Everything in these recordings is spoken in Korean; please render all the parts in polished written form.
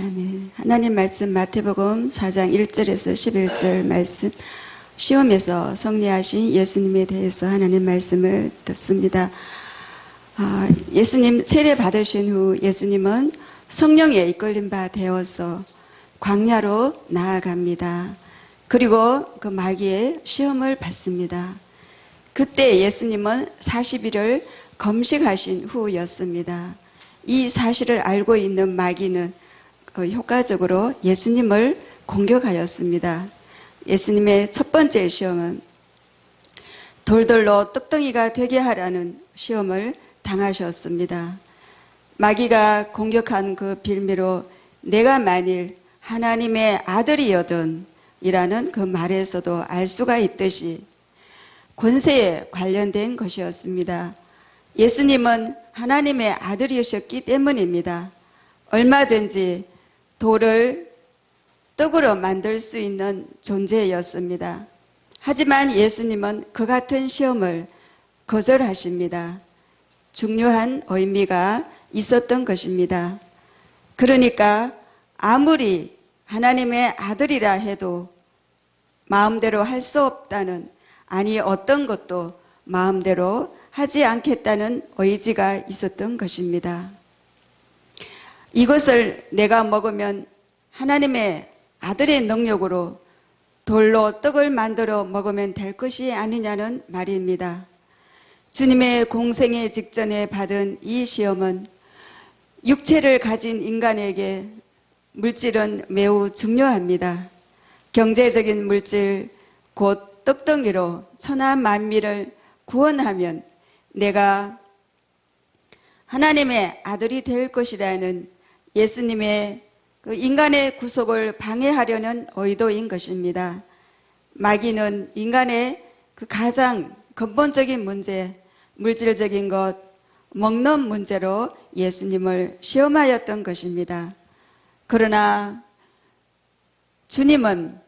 아멘. 하나님 말씀 마태복음 4장 1절에서 11절 말씀, 시험에서 승리하신 예수님에 대해서 하나님 말씀을 듣습니다. 예수님 세례 받으신 후 예수님은 성령에 이끌림 바 되어서 광야로 나아갑니다. 그리고 그 마귀의 시험을 받습니다. 그때 예수님은 40일을 금식하신 후였습니다. 이 사실을 알고 있는 마귀는 효과적으로 예수님을 공격하였습니다. 예수님의 첫 번째 시험은 돌돌로 떡덩이가 되게 하라는 시험을 당하셨습니다. 마귀가 공격한 그 빌미로 내가 만일 하나님의 아들이거든 이라는 그 말에서도 알 수가 있듯이 권세에 관련된 것이었습니다. 예수님은 하나님의 아들이셨기 때문입니다. 얼마든지 돌을 떡으로 만들 수 있는 존재였습니다. 하지만 예수님은 그 같은 시험을 거절하십니다. 중요한 의미가 있었던 것입니다. 그러니까 아무리 하나님의 아들이라 해도 마음대로 할 수 없다는, 아니 어떤 것도 마음대로 하지 않겠다는 의지가 있었던 것입니다. 이것을 내가 먹으면 하나님의 아들의 능력으로 돌로 떡을 만들어 먹으면 될 것이 아니냐는 말입니다. 주님의 공생애 직전에 받은 이 시험은 육체를 가진 인간에게 물질은 매우 중요합니다. 경제적인 물질, 곧 떡덩이로 천하 만민을 구원하면 내가 하나님의 아들이 될 것이라는 예수님의 그 인간의 구속을 방해하려는 의도인 것입니다. 마귀는 인간의 그 가장 근본적인 문제, 물질적인 것, 먹는 문제로 예수님을 시험하였던 것입니다. 그러나 주님은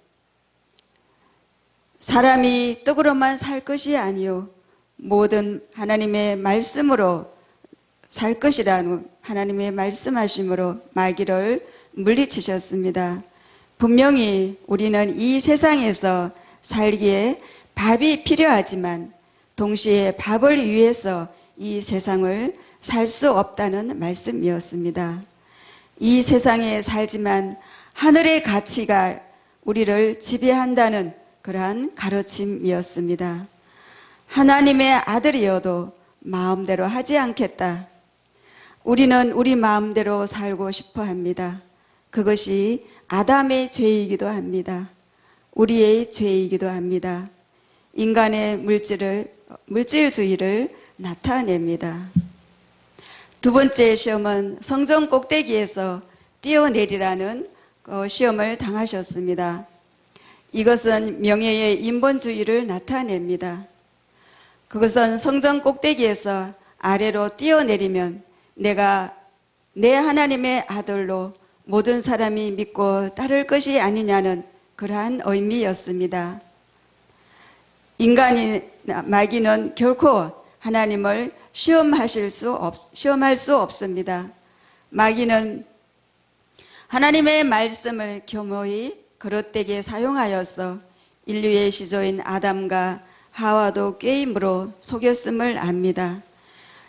사람이 떡으로만 살 것이 아니요 모든 하나님의 말씀으로 살 것이라는 하나님의 말씀하심으로 마귀를 물리치셨습니다. 분명히 우리는 이 세상에서 살기에 밥이 필요하지만 동시에 밥을 위해서 이 세상을 살 수 없다는 말씀이었습니다. 이 세상에 살지만 하늘의 가치가 우리를 지배한다는 그러한 가르침이었습니다. 하나님의 아들이어도 마음대로 하지 않겠다. 우리는 우리 마음대로 살고 싶어 합니다. 그것이 아담의 죄이기도 합니다. 우리의 죄이기도 합니다. 인간의 물질주의를 나타냅니다. 두 번째 시험은 성전 꼭대기에서 뛰어내리라는 시험을 당하셨습니다. 이것은 명예의 인본주의를 나타냅니다. 그것은 성전 꼭대기에서 아래로 뛰어내리면 내가 내 하나님의 아들로 모든 사람이 믿고 따를 것이 아니냐는 그러한 의미였습니다. 마귀는 결코 하나님을 시험할 수 없습니다. 마귀는 하나님의 말씀을 교묘히 그릇되게 사용하여서 인류의 시조인 아담과 하와도 꾀임으로 속였음을 압니다.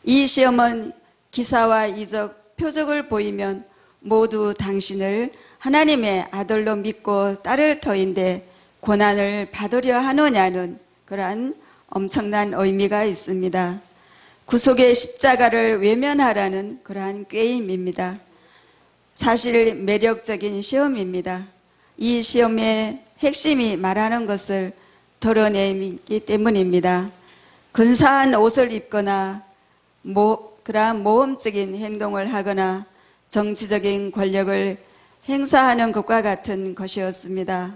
이 시험은 기사와 이적, 표적을 보이면 모두 당신을 하나님의 아들로 믿고 따를 터인데 고난을 받으려 하느냐는 그러한 엄청난 의미가 있습니다. 구속의 십자가를 외면하라는 그러한 꾀임입니다. 사실 매력적인 시험입니다. 이 시험의 핵심이 말하는 것을 드러내기 때문입니다. 근사한 옷을 입거나 그러한 모험적인 행동을 하거나 정치적인 권력을 행사하는 것과 같은 것이었습니다.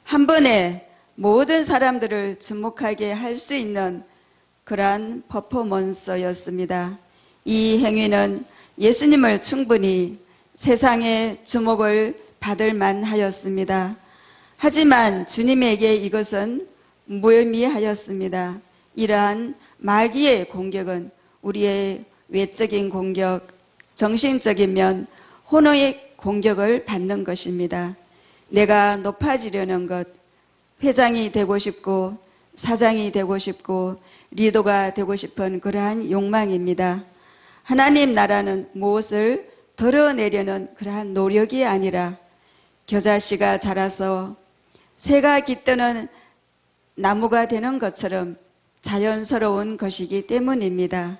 한 번에 모든 사람들을 주목하게 할 수 있는 그러한 퍼포먼스였습니다. 이 행위는 예수님을 충분히 세상의 주목을 받을 만하였습니다. 하지만 주님에게 이것은 무의미하였습니다. 이러한 마귀의 공격은 우리의 외적인 공격, 정신적인 면, 공격을 받는 것입니다. 내가 높아지려는 것, 회장이 되고 싶고 사장이 되고 싶고 리더가 되고 싶은 그러한 욕망입니다. 하나님 나라는 무엇을 덜어내려는 그러한 노력이 아니라 겨자씨가 자라서 새가 깃드는 나무가 되는 것처럼 자연스러운 것이기 때문입니다.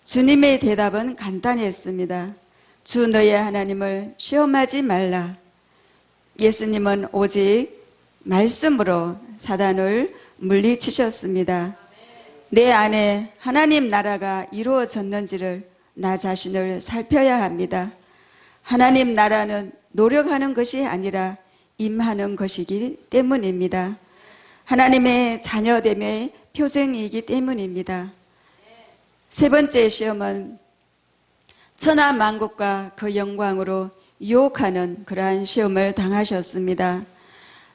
주님의 대답은 간단했습니다. 주 너의 하나님을 시험하지 말라. 예수님은 오직 말씀으로 사단을 물리치셨습니다. 내 안에 하나님 나라가 이루어졌는지를 나 자신을 살펴야 합니다. 하나님 나라는 노력하는 것이 아니라 임하는 것이기 때문입니다. 하나님의 자녀됨의 표징이기 때문입니다. 세 번째 시험은 천하 만국과 그 영광으로 유혹하는 그러한 시험을 당하셨습니다.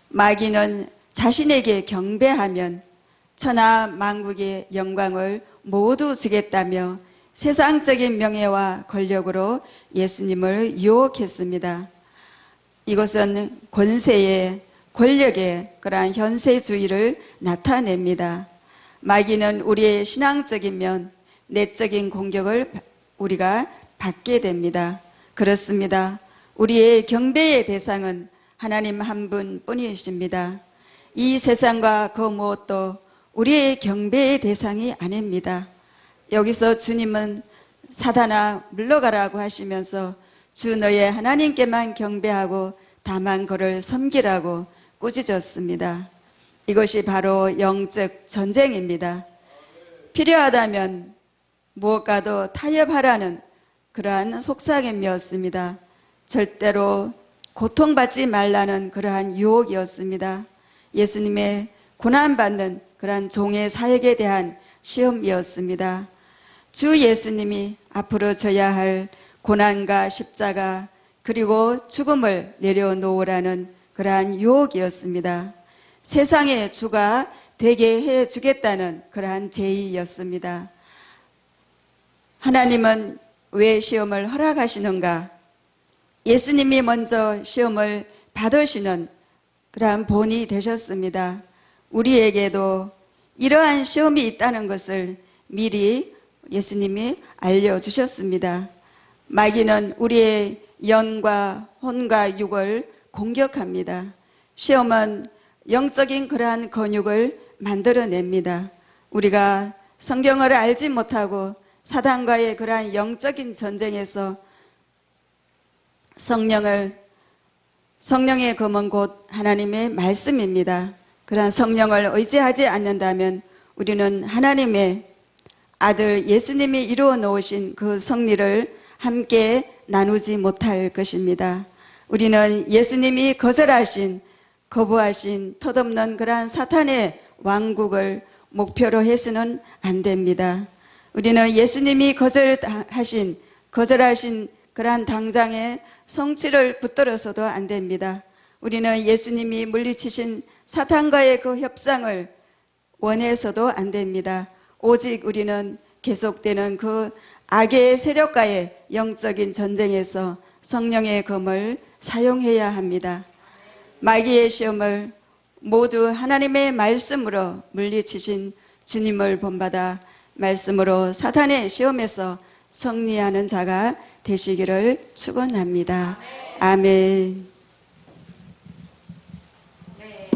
마귀는 자신에게 경배하면 천하 만국의 영광을 모두 주겠다며 세상적인 명예와 권력으로 예수님을 유혹했습니다. 이것은 권세의 권력의 그러한 현세주의를 나타냅니다. 마귀는 우리의 신앙적인 면, 내적인 공격을 우리가 받게 됩니다. 그렇습니다. 우리의 경배의 대상은 하나님 한 분뿐이십니다. 이 세상과 그 무엇도 우리의 경배의 대상이 아닙니다. 여기서 주님은 사단아 물러가라고 하시면서 주 너의 하나님께만 경배하고 다만 그를 섬기라고 꾸짖었습니다. 이것이 바로 영적 전쟁입니다. 필요하다면 무엇과도 타협하라는 그러한 속삭임이었습니다. 절대로 고통받지 말라는 그러한 유혹이었습니다. 예수님의 고난받는 그러한 종의 사역에 대한 시험이었습니다. 주 예수님이 앞으로 져야 할 고난과 십자가 그리고 죽음을 내려놓으라는 그러한 유혹이었습니다. 세상의 주가 되게 해주겠다는 그러한 제의였습니다. 하나님은 왜 시험을 허락하시는가? 예수님이 먼저 시험을 받으시는 그러한 본이 되셨습니다. 우리에게도 이러한 시험이 있다는 것을 미리 예수님이 알려주셨습니다. 마귀는 우리의 영과 혼과 육을 공격합니다. 시험은 영적인 그러한 근육을 만들어냅니다. 우리가 성경을 알지 못하고 사단과의 그러한 영적인 전쟁에서 성령의 검은 곧 하나님의 말씀입니다. 그러한 성령을 의지하지 않는다면 우리는 하나님의 아들 예수님이 이루어 놓으신 그 승리를 함께 나누지 못할 것입니다. 우리는 예수님이 거부하신 덧없는 그러한 사탄의 왕국을 목표로 해서는 안 됩니다. 우리는 예수님이 거절하신 그러한 당장의 성취를 붙들어서도 안 됩니다. 우리는 예수님이 물리치신 사탄과의 그 협상을 원해서도 안 됩니다. 오직 우리는 계속되는 그 악의 세력과의 영적인 전쟁에서 성령의 검을 사용해야 합니다. 마귀의 시험을 모두 하나님의 말씀으로 물리치신 주님을 본받아 말씀으로 사탄의 시험에서 승리하는 자가 되시기를 축원합니다. 아멘. 네,